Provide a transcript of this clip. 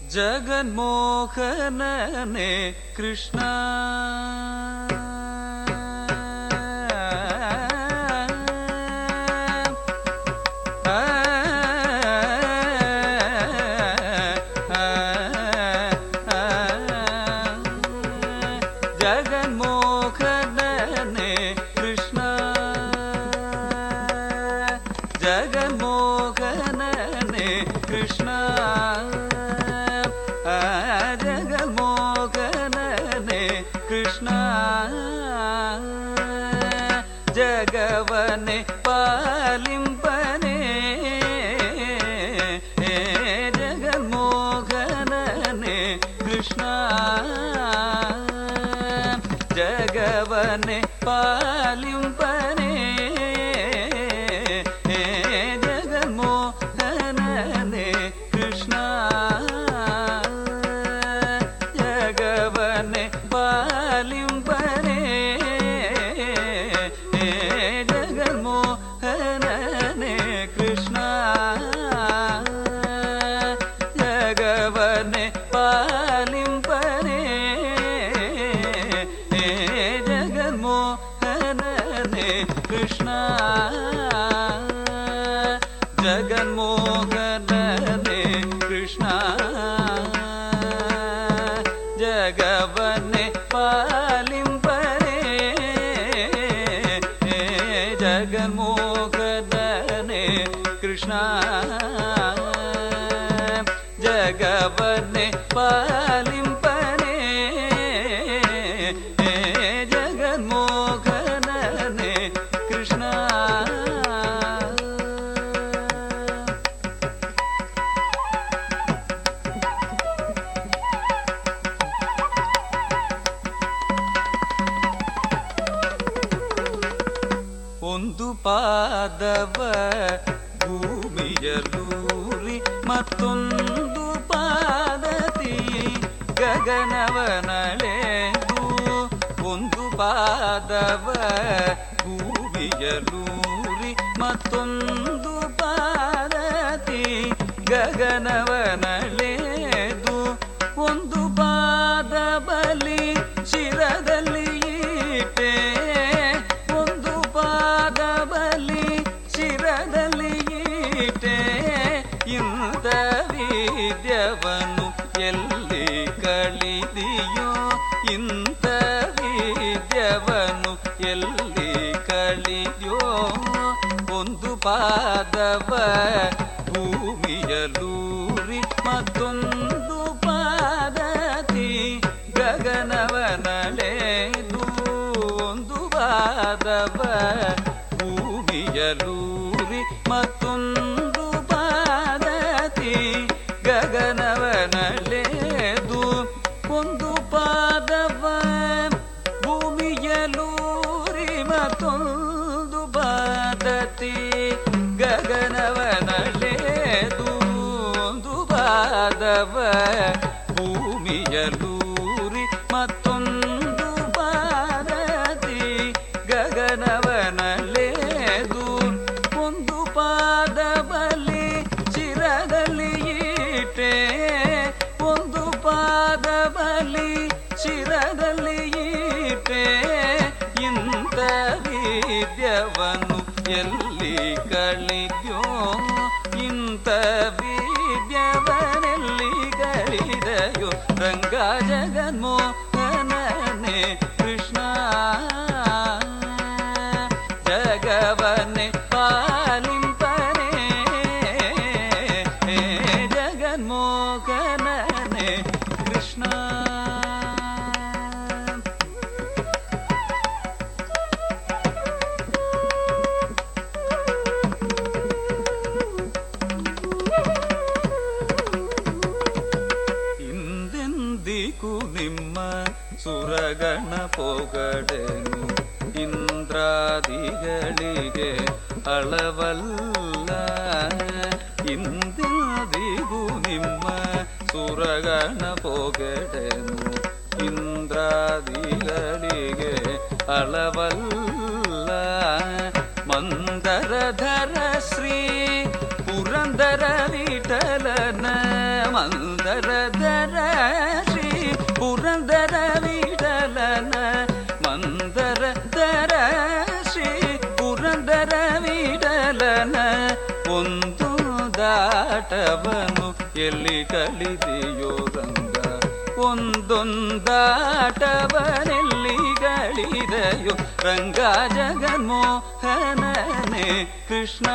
ಜಗನ್ಮೋಹನನೇ ಕೃಷ್ಣ ಜಗನ್ಮೋಹನನೇ ಕೃಷ್ಣ ಜಗನ್ಮೋಹನನೇ ಕೃಷ್ಣ ಜಗನ್ಮೋಹನನೇ ಕೃಷ್ಣ ಜಗವನೆ ಪಾಲಿಂಪನೆ ಜಗನ್ಮೋಹನನೇ ಕೃಷ್ಣ ಜಗವನೆ ಪಾಲಿಂಪನೆ ಜಗನ್ಮೋಹನನೇ ಕೃಷ್ಣ ಜಗವನೆ ಪಾಲಿಂಪನೆ ಜಗನ್ಮೋಹನನೇ ಕೃಷ್ಣ ಜಗವನೆ ಪಾಲಿಂಪನೆ ಜಗನ್ಮೋಹನನೇ ಕೃಷ್ಣ ಜಗನ್ಮೋಹನನೇ ಕೃಷ್ಣ ಜಗವನೆ ಪಾಲಿಂಪನೆ ಜಗನ್ಮೋಹನನೇ ಕೃಷ್ಣ ಜಗವನೆ ಪಾಲಿಂಪನೆ ಜಗನ್ಮೋಹನನೇ ಕೃಷ್ಣ ಒಂದು ಪಾದವ ಭೂಮಿಯಲೂರಿ ಮತ್ತೊಂದು ಪಾದತಿ ಗಗನವನಳೆದು ಒಂದು ಪಾದವ ಭೂಮಿಯಲೂರಿ ಮತ್ತೊಂದು ಪಾದತಿ ಗಗನವನಳೆದು ಒಂದು ಪಾದ ಬಲಿ ಶಿರದಲ್ಲಿ ಇಟ್ಟೆ ಒಂದು ಪಾದ ಬಲಿ ಶಿರದಲ್ಲಿ ಇಟ್ಟೆ ಇಂಥ ವಿದ್ಯವನು ಎಲ್ಲಿ ಕಳಿದಿಯೋ ಇಂಥ ವಿದ್ಯವನು ಎಲ್ಲಿ ಕಳಿದ್ಯೋ ಒಂದು ಪಾದವ ಭೂಮಿಯಲೂರಿ ಮತ್ತೊಂದು ಪಾದತಿ ಗಗನವನಳೆದು ಒಂದು ಪಾದವ ಭೂಮಿಯಲೂರಿ ಮತ್ತೊಂದು ಪಾದತಿ ಗಗನವನಳೆದು ಒಂದು ಪಾದವ ಭೂಮಿಯಲೂರಿ ಮತ್ತೊಂದು ಪಾದತಿ ಗಗನವನಳೆದು ಒಂದು ಪಾದವ ಭೂಮಿಯಲೂರಿ ಮತ್ತೊಂದು ಪಾದತಿ ಗಗನವನಳೆದು ಒಂದು ಪಾದ ಬಲಿ ಶಿರದಲ್ಲಿ ಇಟ್ಟೆ ಒಂದು ಪಾದ ಬಲಿ ಶಿರದಲ್ಲಿ ಇಟ್ಟೆ ಇಂಥ ವಿದ್ಯವನು ಎಲ್ಲಿ ಕಳಿದ್ಯೋ ಇಂಥ ವಿದ್ಯವನೆಲ್ಲಿ ಕಳಿದೆಯೋ ರಂಗ ಜಗನ್ಮೋಹನನೇ ಕೃಷ್ಣ ಜಗವನೆ ಪಾಲಿಂಪನೆ ಜಗನ್ಮೋಹನನೇ ಕೃಷ್ಣ ಇಂದೆಂದಿಗೂ ನಿಮ್ಮ ಸುರಗಣ ಪೊಗಡೆನು ಇಂದ್ರಾದಿಗಳಿಗೆ ಅಳವಲ್ಲ ಇಂದೆಂದಿಗೂ ನಿಮ್ಮ ಸುರಗಣ ಪೊಗಡೆನು ಇಂದ್ರಾದಿಗಳಿಗೆ ಅಳವಲ್ಲ ಮಂದರಧರ ಶ್ರೀ ಪುರಂದರ ವಿಠಲನ ಮಂದರದ ಚಲನ ಒಂದು ದಾಟವನು ಎಲ್ಲಿ ಕಳಿದೆಯೋ ರಂಗ ಒಂದೊಂದಾಟವನೆಲ್ಲಿ ಗಳಿದೆಯೋ ರಂಗ ಜಗನ್ಮೋಹನನೇ ಕೃಷ್ಣ